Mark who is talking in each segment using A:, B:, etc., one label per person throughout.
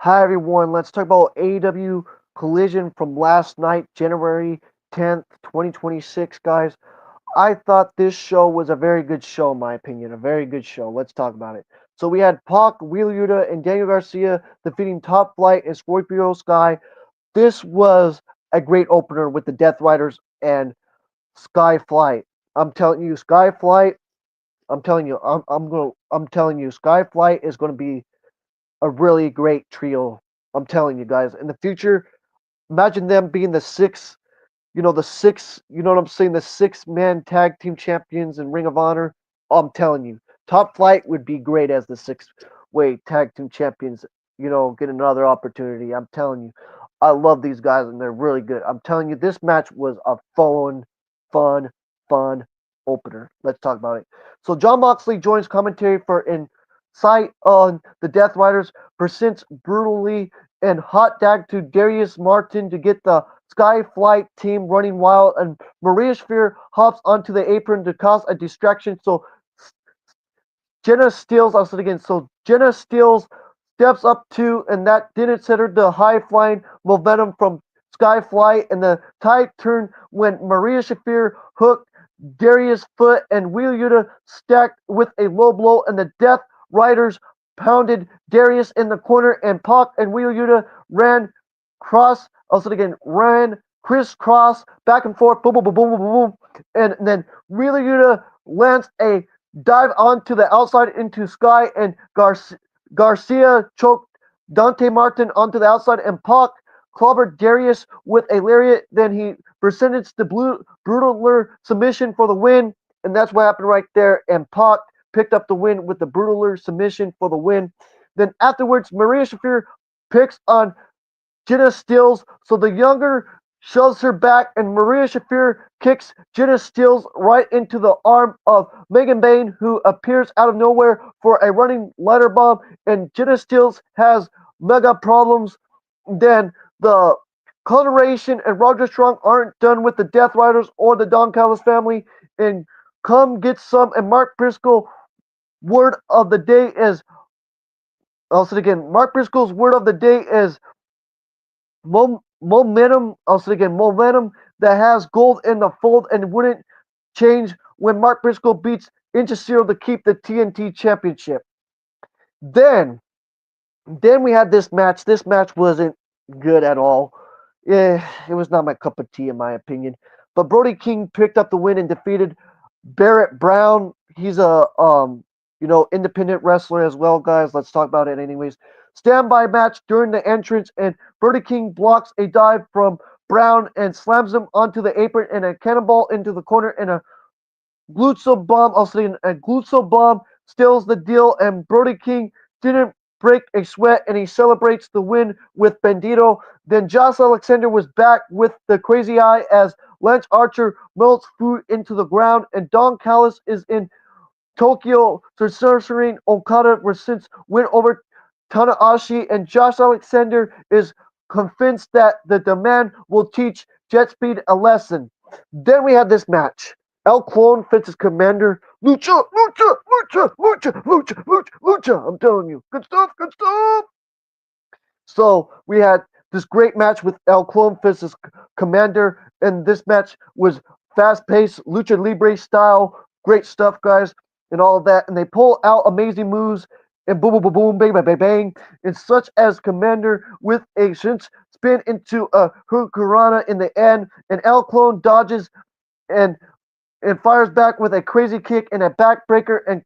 A: Hi everyone, let's talk about AEW Collision from last night, January 10th, 2026, guys. I thought this show was a very good show, in my opinion. A very good show. Let's talk about it. So we had Pac, Wheeler Yuta, and Daniel Garcia defeating Top Flight and Scorpio Sky. This was a great opener with the Death Riders and Sky Flight. I'm telling you, Sky Flight. I'm telling you, Sky Flight is going to be a really great trio. I'm telling you guys. In the future, imagine them being the what I'm saying, the six-man tag team champions in Ring of Honor. I'm telling you, Top Flight would be great as the six-way tag team champions. Get another opportunity. I'm telling you, I love these guys and they're really good. I'm telling you, this match was a fun, fun opener. Let's talk about it. So John Moxley joins commentary for Insight on the Death Riders, presents brutally and hot tag to Darius Martin to get the Sky Flight team running wild, and Maria Sphere hops onto the apron to cause a distraction. So Jenna Steele, I'll say it again. So Jenna Steele steps up too, and that didn't set her the high flying momentum from Sky Flight, and the tide turned when Maria Shafir hooked Darius' foot, and Wheel Yuta stacked with a low blow, and the Death Riders pounded Darius in the corner, and Pac and Wheel Yuta ran cross. I'll say it again. Ran crisscross back and forth, boom, boom, boom, boom, boom, boom, and then Wheel Yuta lands a dive onto the outside into Sky, and Garcia choked Dante Martin onto the outside, and Pac clobbered Darius with a lariat. Then he presented the brutaler submission for the win, and that's what happened right there. And Pac picked up the win with the brutaler submission for the win. Then afterwards, Maria Shafir picks on Jenna Steele, so the younger shoves her back, and Maria Shafir kicks Jenna Steele right into the arm of Megan Bain, who appears out of nowhere for a running ladder bomb, and Jenna Steele has mega problems. Then the Coloration and Roger Strong aren't done with the Death Riders or the Don Callis family, and come get some. And Mark Briscoe word of the day is, I'll say it again, Mark Briscoe's word of the day is momentum. I'll say again, momentum that has gold in the fold and wouldn't change when Mark Briscoe beats Inchacero to keep the TNT Championship. Then, then we had this match. This match wasn't good at all. Yeah, it was not my cup of tea in my opinion. But Brody King picked up the win and defeated Barrett Brown. He's a independent wrestler as well, guys. Let's talk about it anyways. Standby match during the entrance, and Brody King blocks a dive from Brown and slams him onto the apron, and a cannonball into the corner, and a glutso bomb. Also, a glutso bomb steals the deal, and Brody King didn't break a sweat, and he celebrates the win with Bandito. Then Josh Alexander was back with the crazy eye as Lance Archer melts food into the ground, and Don Callis is in Tokyo Sorcery Okada since win over Tanahashi, and Josh Alexander is convinced that the demand will teach Jet Speed a lesson. Then we had this match. El Clone fits his commander. Lucha, lucha, lucha, lucha, lucha, lucha, lucha. I'm telling you. Good stuff, good stuff. So we had this great match with El Clone Fist's commander, and this match was fast-paced, lucha libre style, great stuff, guys, and all of that. And they pull out amazing moves and boom, boom, boom, boom, bang, bang, bang, bang, and such as Commander with a spin into a Hurricanrana in the end, and El Clone dodges and fires back with a crazy kick and a backbreaker, and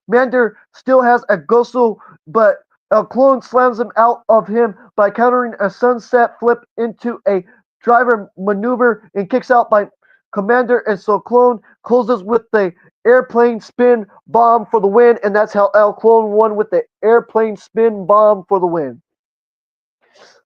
A: Commander still has a Gosu, but El Clone slams him out of him by countering a sunset flip into a driver maneuver and kicks out by Commander, and so Clone closes with the airplane spin bomb for the win, and that's how El Clone won with the airplane spin bomb for the win.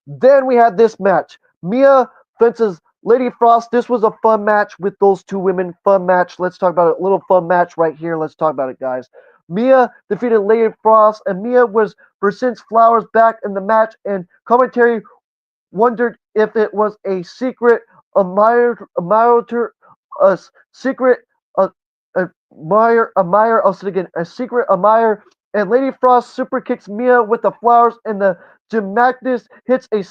A: Then we had this match. Mia fences Lady Frost. This was a fun match with those two women. Fun match. Let's talk about it. A little fun match right here. Let's talk about it, guys. Mia defeated Lady Frost, and Mia was presents flowers back in the match, and commentary wondered if it was a secret admirer, a secret admirer, I'll say it again, a secret admirer and Lady Frost super kicks Mia with the flowers, and the gymnast hits a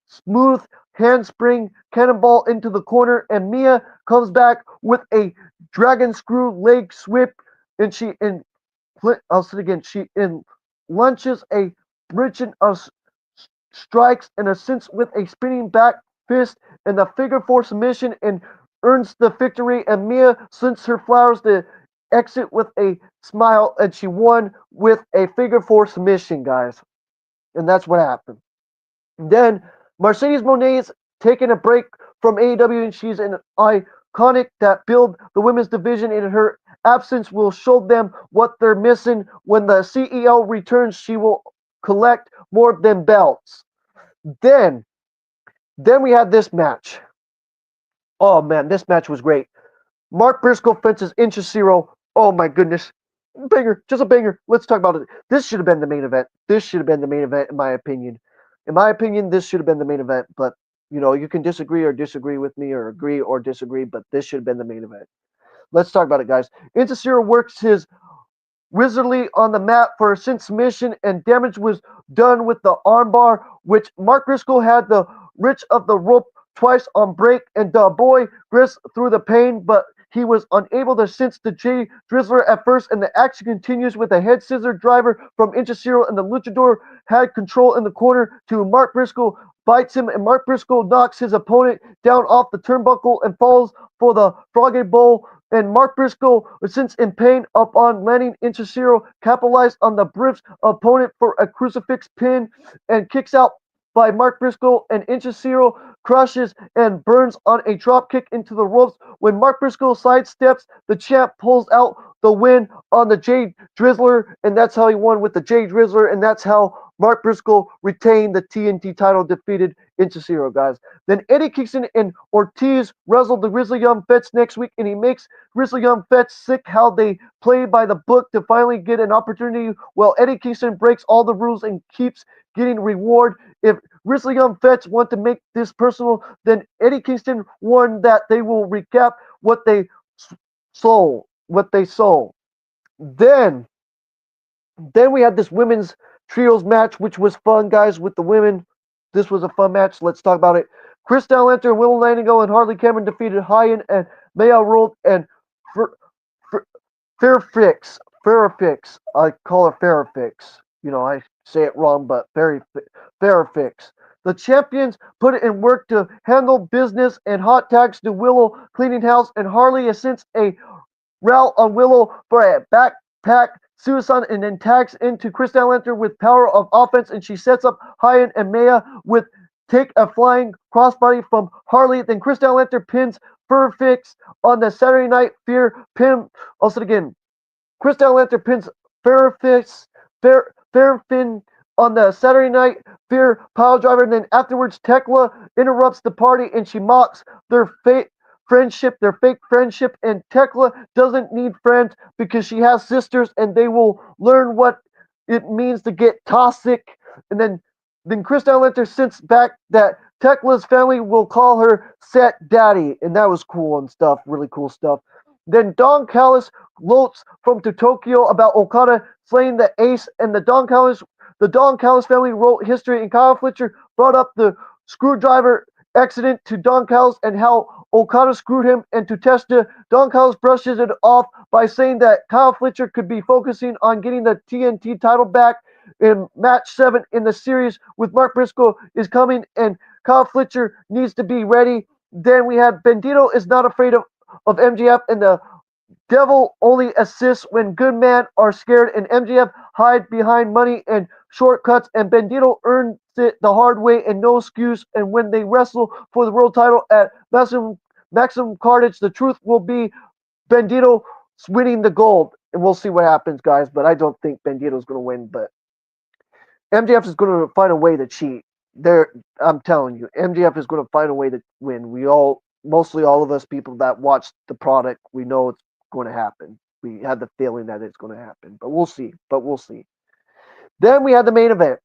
A: smooth handspring cannonball into the corner, and Mia comes back with a dragon screw leg sweep, and I'll say it again. She launches a bridge of strikes and ascends with a spinning back fist and the figure four submission and earns the victory. And Mia sends her flowers to exit with a smile, and she won with a figure four submission, guys. And that's what happened. Then Mercedes Moné's taking a break from AEW, and she's an iconic that build the women's division. In her absence will show them what they're missing. When the CEO returns, she will collect more than belts. Then, then we had this match. Oh man, this match was great. Mark Briscoe fences Inchicero. Oh my goodness. Banger, just a banger. Let's talk about it. This should have been the main event. This should have been the main event, in my opinion. In my opinion, this should have been the main event. But, you can disagree or disagree with me or agree or disagree, but this should have been the main event. Let's talk about it, guys. Inchicero works his wizardly on the mat for a submission, and damage was done with the armbar, which Mark Briscoe had the reach of the rope twice on break, and the boy Gris through the pain, but he was unable to sense the J Drizzler at first, and the action continues with a head scissor driver from Inchicero, and the luchador had control in the corner to Mark Briscoe bites him, and Mark Briscoe knocks his opponent down off the turnbuckle and falls for the Froggy Bowl. And Mark Briscoe, since in pain upon landing, Inchicero capitalized on the Briff's opponent for a crucifix pin and kicks out by Mark Briscoe, and Inchicero crushes and burns on a drop kick into the ropes. When Mark Briscoe sidesteps, the champ pulls out the win on the Jade Drizzler, and that's how he won with the Jade Drizzler, and that's how Mark Briscoe retained the TNT title, defeated Inchicero, guys. Then Eddie Kingston and Ortiz wrestled the Grizzly Young Vets next week, and he makes Grizzly Young Vets sick how they play by the book to finally get an opportunity. Well, Eddie Kingston breaks all the rules and keeps getting reward. If Grizzly Young Vets want to make this personal, then Eddie Kingston warned that they will recap what they sold. Then we had this women's trios match, which was fun, guys, with the women. This was a fun match. Let's talk about it. Chris Enter, Will Lanigo, and Harley Cameron defeated Hyen and Maya Rold and Fairfix. I call her Fairfix. I say it wrong, but Fairfix. The champions put it in work to handle business and hot tags to Willow cleaning house, and Harley ascends a route on Willow for a backpack suicide, and then tags into Chris Enter with power of offense, and she sets up Hyen and Maya with take a flying crossbody from Harley. Then Chris Enter pins Fairfix on the Saturday Night Fear pin. Also again, Chris Enter pins Fairfin on the Saturday Night Fear pile driver, and then afterwards Tekla interrupts the party and she mocks their fake friendship, and Tekla doesn't need friends because she has sisters, and they will learn what it means to get toxic. And then Chris Enter sends back that Tekla's family will call her Set Daddy, and that was cool and stuff, really cool stuff. Then Don Callis gloats from to Tokyo about Okada slaying the Ace, and the Don Callis family wrote history, and Kyle Fletcher brought up the screwdriver accident to Don Callis and how Okada screwed him, and to Testa, Don Callis brushes it off by saying that Kyle Fletcher could be focusing on getting the TNT title back in match 7 in the series with Mark Briscoe is coming, and Kyle Fletcher needs to be ready. Then we had Bandito is not afraid of MJF, and the devil only assists when good men are scared, and MJF hide behind money and shortcuts, and Bandito earns it the hard way and no excuse. And when they wrestle for the world title at Maximum Carnage, the truth will be Bandito winning the gold, and we'll see what happens, guys. But I don't think Bandito's going to win, but MJF is going to find a way to cheat. I'm telling you, MJF is going to find a way to win. Mostly all of us people that watch the product, we know it's going to happen. We had the feeling that it's going to happen, but we'll see. Then we had the main event.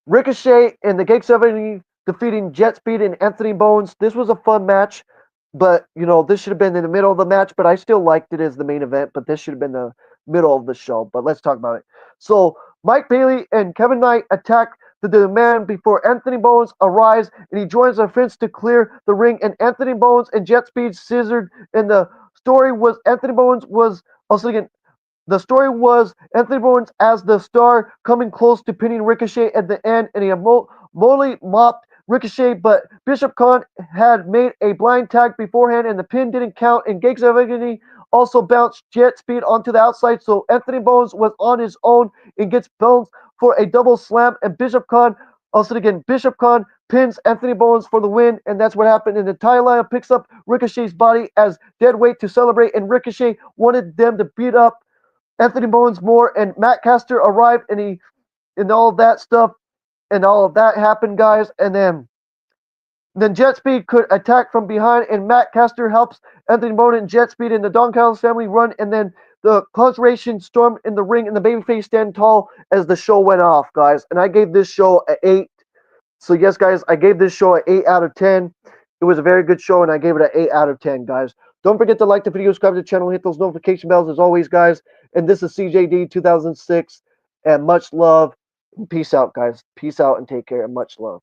A: Ricochet and the Gate 70 defeating Jet Speed and Anthony Bones. This was a fun match, but this should have been in the middle of the match, but I still liked it as the main event, but this should have been the middle of the show, but let's talk about it. So Mike Bailey and Kevin Knight attack the demand before Anthony Bowens arrives, and he joins the fence to clear the ring. And Anthony Bowens and Jet Speed scissored. And the story was Anthony Bowens was also again. The story was Anthony Bowens as the star coming close to pinning Ricochet at the end, and he mortally mopped Ricochet, but Bishop Khan had made a blind tag beforehand, and the pin didn't count, and Gigs of Agony also bounced Jet Speed onto the outside, so Anthony Bowens was on his own and gets bounced for a double slam, and Bishop Khan, also again, Bishop Khan pins Anthony Bowens for the win, and that's what happened. And the Thailand picks up Ricochet's body as dead weight to celebrate, and Ricochet wanted them to beat up Anthony Bowens more, and Matt Caster arrived, and all of that stuff, and all of that happened, guys. And then Jet Speed could attack from behind, and Matt Caster helps Anthony Bowens and Jet Speed, and the Don Callis family run, and then the Conjuration storm in the ring, and the babyface stand tall as the show went off, guys. And I gave this show an 8. So yes, guys, I gave this show an 8 out of 10. It was a very good show, and I gave it an 8 out of 10, guys. Don't forget to like the video, subscribe to the channel, hit those notification bells as always, guys. And this is CJD 2006, and much love. Peace out, guys. Peace out and take care, and much love.